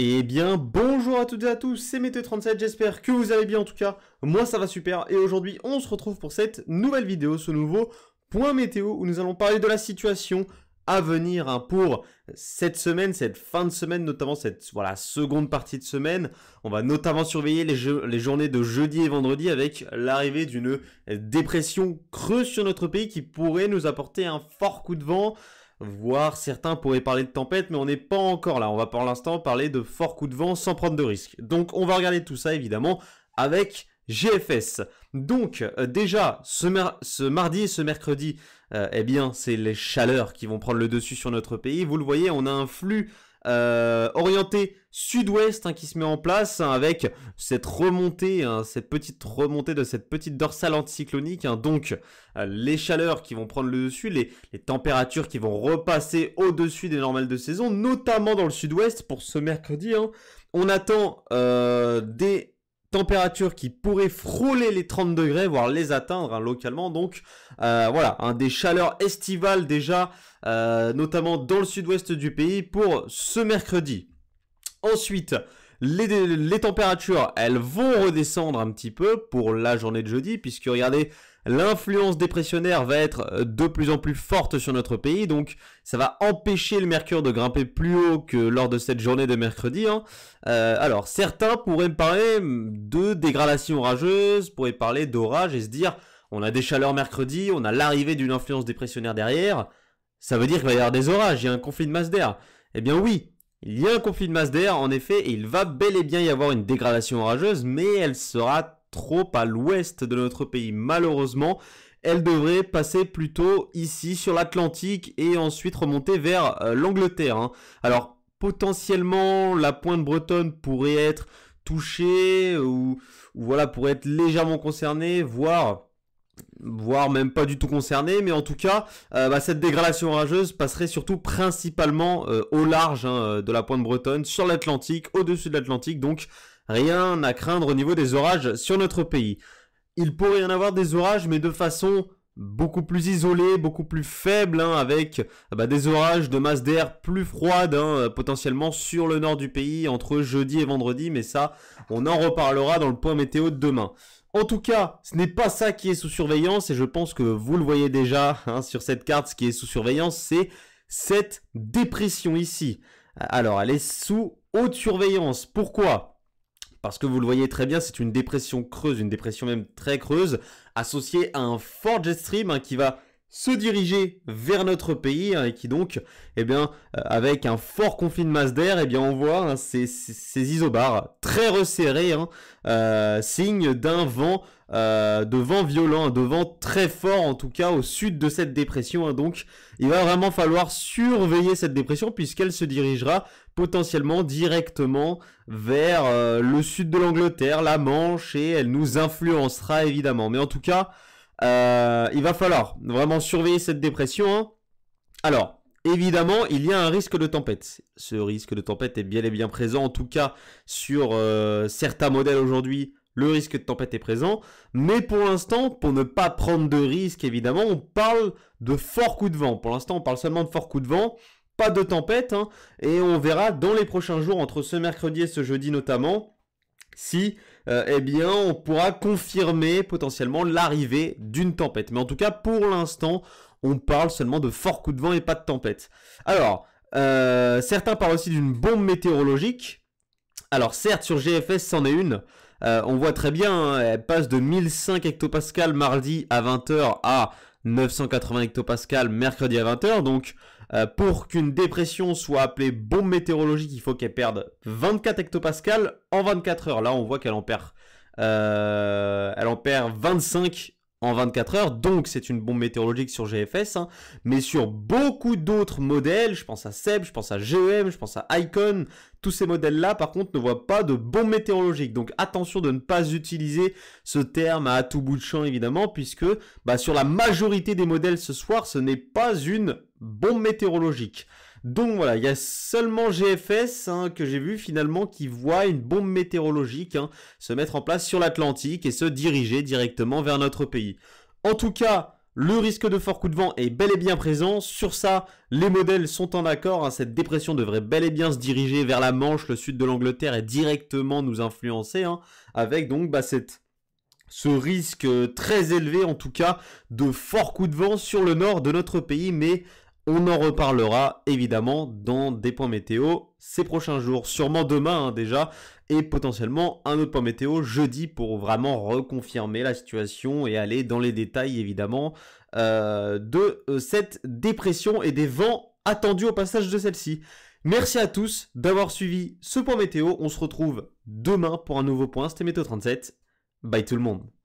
Eh bien, bonjour à toutes et à tous, c'est Météo37, j'espère que vous allez bien en tout cas. Moi ça va super et aujourd'hui on se retrouve pour cette nouvelle vidéo, ce nouveau point météo où nous allons parler de la situation à venir pour cette semaine, cette fin de semaine, notamment cette seconde partie de semaine. On va notamment surveiller les journées de jeudi et vendredi avec l'arrivée d'une dépression creuse sur notre pays qui pourrait nous apporter un fort coup de vent. Voire certains pourraient parler de tempête, mais on n'est pas encore là. On va pour l'instant parler de forts coups de vent sans prendre de risques. Donc on va regarder tout ça évidemment avec GFS. Donc déjà ce mardi et ce mercredi, eh bien c'est les chaleurs qui vont prendre le dessus sur notre pays. Vous le voyez, on a un flux orienté sud-ouest qui se met en place avec cette remontée, cette petite remontée de cette petite dorsale anticyclonique. Donc les chaleurs qui vont prendre le dessus, les températures qui vont repasser au-dessus des normales de saison, notamment dans le sud-ouest pour ce mercredi. On attend des températures qui pourraient frôler les 30 degrés, voire les atteindre localement. Donc voilà, des chaleurs estivales déjà, notamment dans le sud-ouest du pays pour ce mercredi. Ensuite, les températures, elles vont redescendre un petit peu pour la journée de jeudi, puisque regardez, l'influence dépressionnaire va être de plus en plus forte sur notre pays, donc ça va empêcher le mercure de grimper plus haut que lors de cette journée de mercredi. Alors, certains pourraient me parler de dégradation orageuse, pourraient parler d'orage et se dire, on a des chaleurs mercredi, on a l'arrivée d'une influence dépressionnaire derrière, ça veut dire qu'il va y avoir des orages, il y a un conflit de masse d'air. Eh bien oui, il y a un conflit de masse d'air, en effet, et il va bel et bien y avoir une dégradation orageuse, mais elle sera trop à l'ouest de notre pays. Malheureusement, elle devrait passer plutôt ici sur l'Atlantique et ensuite remonter vers l'Angleterre. Alors, potentiellement, la pointe bretonne pourrait être touchée ou voilà, pourrait être légèrement concernée, voire même pas du tout concernée, mais en tout cas, cette dégradation orageuse passerait surtout principalement au large de la pointe bretonne, sur l'Atlantique, au-dessus de l'Atlantique, donc rien à craindre au niveau des orages sur notre pays. Il pourrait y en avoir des orages, mais de façon beaucoup plus isolée, beaucoup plus faible, avec des orages de masse d'air plus froide, potentiellement sur le nord du pays, entre jeudi et vendredi, mais ça, on en reparlera dans le point météo de demain. En tout cas, ce n'est pas ça qui est sous surveillance, et je pense que vous le voyez déjà sur cette carte, ce qui est sous surveillance, c'est cette dépression ici. Alors, elle est sous haute surveillance. Pourquoi ? Parce que vous le voyez très bien, c'est une dépression creuse, une dépression même très creuse, associée à un fort jet stream qui va se diriger vers notre pays et qui donc, avec un fort conflit de masse d'air, on voit ces isobars très resserrés, signe d'un vent, de vent violent, de vent très fort en tout cas au sud de cette dépression. Donc, il va vraiment falloir surveiller cette dépression puisqu'elle se dirigera potentiellement directement vers le sud de l'Angleterre, la Manche, et elle nous influencera évidemment. Mais en tout cas, il va falloir vraiment surveiller cette dépression. Alors, évidemment, il y a un risque de tempête. Ce risque de tempête est bien et bien présent, en tout cas sur certains modèles aujourd'hui. Le risque de tempête est présent, mais pour l'instant, pour ne pas prendre de risque, évidemment, on parle de forts coups de vent. Pour l'instant, on parle seulement de forts coups de vent, pas de tempête, et on verra dans les prochains jours, entre ce mercredi et ce jeudi notamment, si on pourra confirmer potentiellement l'arrivée d'une tempête. Mais en tout cas, pour l'instant, on parle seulement de forts coups de vent et pas de tempête. Alors, certains parlent aussi d'une bombe météorologique. Alors certes, sur GFS, c'en est une. On voit très bien, elle passe de 1005 hectopascales mardi à 20h à 980 hectopascales mercredi à 20h. Donc, pour qu'une dépression soit appelée bombe météorologique, il faut qu'elle perde 24 hectopascales en 24 heures. Là, on voit qu'elle en perd 25 en 24 heures, donc c'est une bombe météorologique sur GFS, mais sur beaucoup d'autres modèles, je pense à Seb, je pense à GEM, je pense à Icon, tous ces modèles-là, par contre, ne voient pas de bombe météorologique. Donc attention de ne pas utiliser ce terme à tout bout de champ, évidemment, puisque sur la majorité des modèles ce soir, ce n'est pas une bombe météorologique. Donc voilà, il y a seulement GFS que j'ai vu finalement qui voit une bombe météorologique se mettre en place sur l'Atlantique et se diriger directement vers notre pays. En tout cas, Le risque de fort coup de vent est bel et bien présent. Sur ça, les modèles sont en accord, hein. Cette dépression devrait bel et bien se diriger vers la Manche, le sud de l'Angleterre, et directement nous influencer, hein, avec donc ce risque très élevé, en tout cas, de forts coups de vent sur le nord de notre pays. Mais on en reparlera évidemment dans des points météo ces prochains jours, sûrement demain, hein, déjà, et potentiellement un autre point météo jeudi pour vraiment reconfirmer la situation et aller dans les détails évidemment de cette dépression et des vents attendus au passage de celle-ci. Merci à tous d'avoir suivi ce point météo. On se retrouve demain pour un nouveau point. C'était Météo 37. Bye tout le monde.